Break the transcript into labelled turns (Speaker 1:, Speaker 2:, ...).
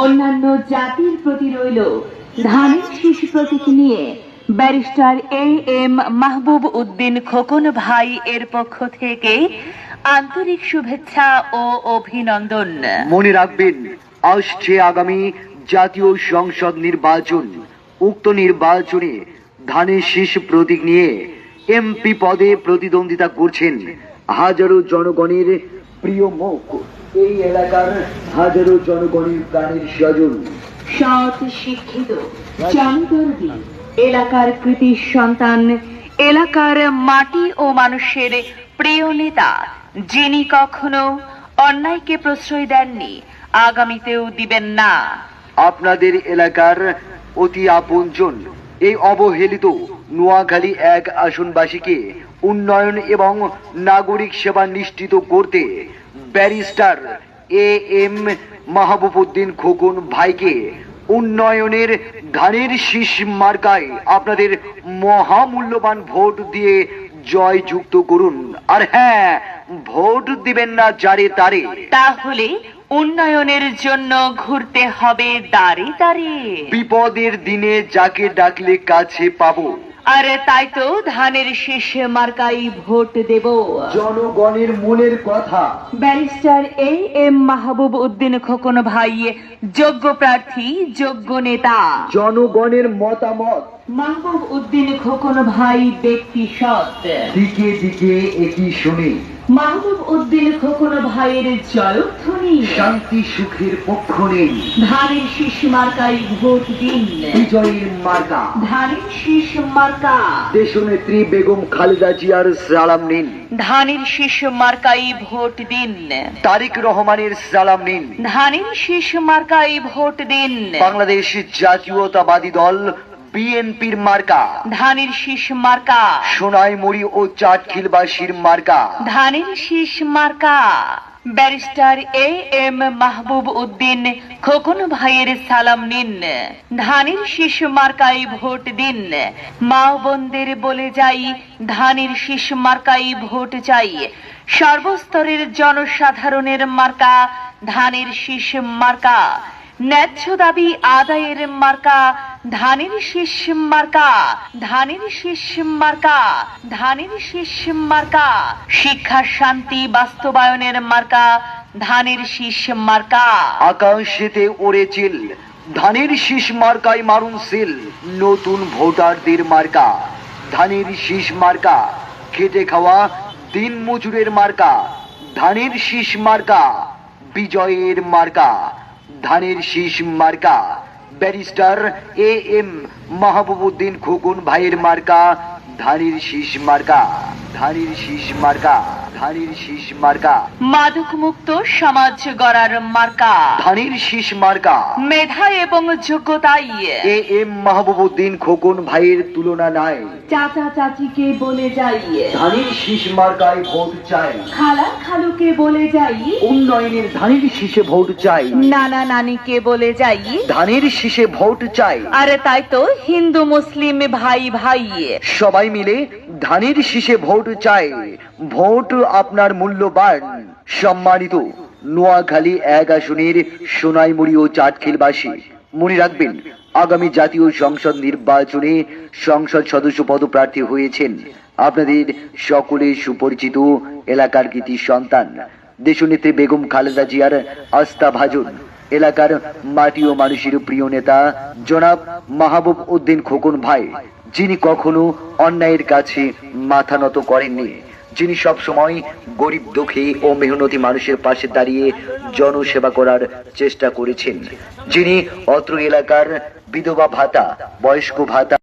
Speaker 1: অন্যান্য জাতির প্রতি রইল ধানের শীষ প্রতীক নিয়ে ব্যারিস্টার এম মাহবুব উদ্দিন খোকন ভাই এর পক্ষ থেকে আন্তরিক শুভেচ্ছা ও অভিনন্দন।
Speaker 2: মনে রাখবেন, আসছে আগামী জাতীয় সংসদ নির্বাচন। উক্ত নির্বাচনে ধানের শীষ প্রতীক নিয়ে এমপি পদে প্রতিদ্বন্দ্বিতা করছেন হাজারো জনগণের প্রিয় মুখ, এই এলাকার হাজারো জনগণের প্রাণের স্বজন,
Speaker 1: সৎ শিক্ষিত জনদর্দী এলাকার কৃতি সন্তান, এলাকার মাটি ও মানুষের প্রিয় নেতা, যিনি কখনো অন্যায়কে প্রশ্রয় দেননি, আগামীতেও দিবেন না।
Speaker 2: আপনাদের এলাকার অতি আপনজন এই অবহেলিত নোয়াখালী 1 আসনবাসীকে উন্নয়ন এবং নাগরিক সেবা নিশ্চিত করতে ব্যারিস্টার এম মাহবুব উদ্দিন খোকন ভাইকে উন্নয়নের ধানের শীষ মার্কায় আপনাদের মহামূল্যবান ভোট দিয়ে জয়যুক্ত করুন। আর হ্যাঁ, ভোট দিবেন না যারে তারে,
Speaker 1: তাহলে উন্নয়নের জন্য ঘুরতে হবে দাঁড়ে দাঁড়ে।
Speaker 2: বিপদের দিনে যাকে ডাকলে কাছে পাবো,
Speaker 1: আরে তাই তো ধানের শীষ মার্কাই ভোট দেব।
Speaker 2: জনগণের মনের কথা।
Speaker 1: ব্যারিস্টার এম মাহবুব উদ্দিন খোকন ভাই যোগ্য প্রার্থী, যোগ্য নেতা।
Speaker 2: জনগণের মতামত।
Speaker 1: মাহবুব উদ্দিন খোকন ভাই ব্যক্তি সৎ।
Speaker 2: দিকে দিকে একই শুনে
Speaker 1: মাহবুব উদ্দিন খোকন ভাইয়ের জয়ধ্বনি।
Speaker 2: শান্তি সুখের পক্ষ নেই,
Speaker 1: ধানের শীষ মার্কাই ভোট দিন।
Speaker 2: বিজয়ের মার্কা
Speaker 1: ধানের শীষ মার্কা।
Speaker 2: দেশনেত্রী বেগম খালেদা জিয়ার সালাম নিন।
Speaker 1: ধানের শীষ মার্কাই ভোট দিন।
Speaker 2: তারেক রহমানের সালাম নিন।
Speaker 1: ধানের শীষ মার্কাই ভোট দিন।
Speaker 2: বাংলাদেশ জাতীয়তাবাদী দল বিএনপির মার্কা
Speaker 1: ধানের শীষ মার্কা।
Speaker 2: সোনাইমুড়ি ও চাটখিলবাসীর মার্কা
Speaker 1: ধানের শীষ মার্কা। ব্যারিস্টার এম মাহবুব উদ্দিন খোকন ভাইয়ের সালাম নিন। ধানের শীষ মার্কাই ভোট দিন। মা বোনদের বলে যাই, ধানের শীষ মার্কাই ভোট চাই। সর্বস্তরের জনসাধারণের মার্কা ধানের শীষ মার্কা। ন্যায্য দাবি আদায়ের মার্কা ধানের শীষ মার্কা। ধানের শীষ মার্কা। ধানের শীষ মার্কা। শিক্ষা শান্তি বাস্তবায়নের মার্কা ধানের শীষ মার্কা।
Speaker 2: আকাশেতে ওড়ে চিল, ধানের শীষ মার্কায় মারুন সিল। নতুন ভোটারদের মার্কা ধানের শীষ মার্কা। খেটে খাওয়া দিন মজুরের মার্কা ধানের শীষ মার্কা। বিজয়ের মার্কা ধানের শীষ মার্কা। ব্যারিস্টার এম মাহবুব উদ্দিন খোকন ভাইয়ের মার্কা ধানের শীষ মার্কা। ধানের শীষ মার্কা। ধানের শীষ মার্কা।
Speaker 1: মাদক মুক্ত সমাজ গড়ার মার্কা
Speaker 2: ধানের শীষ মার্কা।
Speaker 1: মেধা এবং যোগ্যতাই
Speaker 2: এম মাহবুব উদ্দিন খোকন ভাইয়ের তুলনা নাই।
Speaker 1: চাচা চাচিকে বলে যাই,
Speaker 2: ধানের শীষ মার্কায় ভোট চাই।
Speaker 1: খালা খালুকে বলে যাই,
Speaker 2: উন্নয়নের ধানের শীষে ভোট চাই।
Speaker 1: নানা নানিকে বলে যাই,
Speaker 2: ধানের শীষে ভোট চাই।
Speaker 1: আরে তাই তো হিন্দু মুসলিম ভাই ভাই
Speaker 2: সবাই মিলে ধানের শীষে ভোট চাই। ভোট আপনার মূল্যবান। সম্মানিত নোয়াখালী 1 আসনের সোনাইমুড়ি ও চাটখিলবাসী, মনে রাখবেন, আগামী জাতীয় সংসদ নির্বাচনে সংসদ সদস্য পদপ্রার্থী হয়েছেন আপনাদের সকলের সুপরিচিত এলাকার কৃতি সন্তান, দেশনেত্রী বেগম খালেদা জিয়ার আস্থাভাজন, এলাকার মাটি ও মানুষের প্রিয় নেতা জনাব মাহবুব উদ্দিন খোকন ভাই, যিনি কখনো অন্যায়ের কাছে মাথা নত করেননি, যিনি সব সময় গরিব দুঃখী ও মেহনতি মানুষের পাশে দাঁড়িয়ে জনসেবা করার চেষ্টা করেছেন, যিনি অত্র এলাকার বিধবা ভাতা, বয়স্ক ভাতা